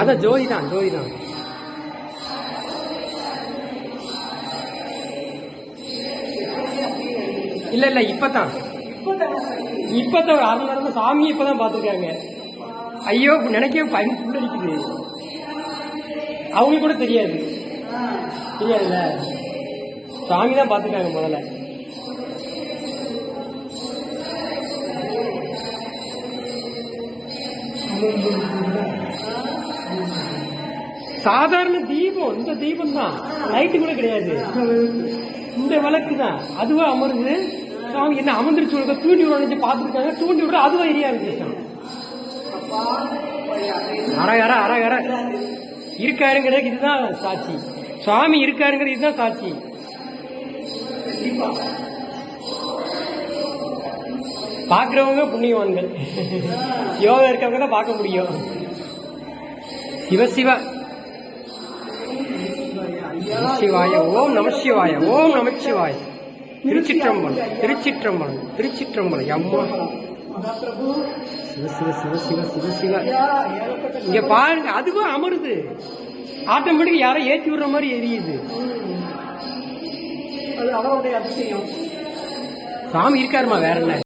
அதான் ஜோதி தான் ஜோதி தான். இல்ல இல்ல இப்பதான் ஒரு அரை நேரம் சாமியை இப்பதான் பாத்துருக்காங்க. ஐயோ நினைக்கவே பயன் புள்ளடிக்குது. அவங்களுக்கு கூட தெரியாதுல்ல, சாமி தான் பாத்துருக்காங்க முதல்ல. சாதாரண தீபம், இந்த தீபம் தான், லைட்டு கூட கிடையாது, இந்த விளக்கு தான். அதுவா அமருது. சாமி என்ன அமர்ந்துருச்சு, தூண்டி விட பாத்துருக்காங்க, தூண்டி விட அதுவா எரியா இருக்கு. அரகர அரகர இருக்காருங்கிறது இதுதான் சாட்சி. சுவாமி இருக்காருங்கிறது இதுதான் சாட்சி. பாக்குறவங்க புண்ணியவான்கள், யோகா இருக்கவங்க தான் பார்க்க முடியும். சிவசிவ சிவாய ஓம் நமசிவாய ஓம் நமச்சிவாய. திருச்சிற்றம்பலம் திருச்சிற்றம்பலம் திருச்சிற்றம்பலம். அம்மா சிவ சிவ சிவ சிவ சிவ சிவ. இங்க பாருங்க, அதுவும் அமருது ஆட்டோமேட்டிக். யாரை ஏற்றி விடுற மாதிரி எரியுது. சாமி இருக்காருமா, வேற என்ன.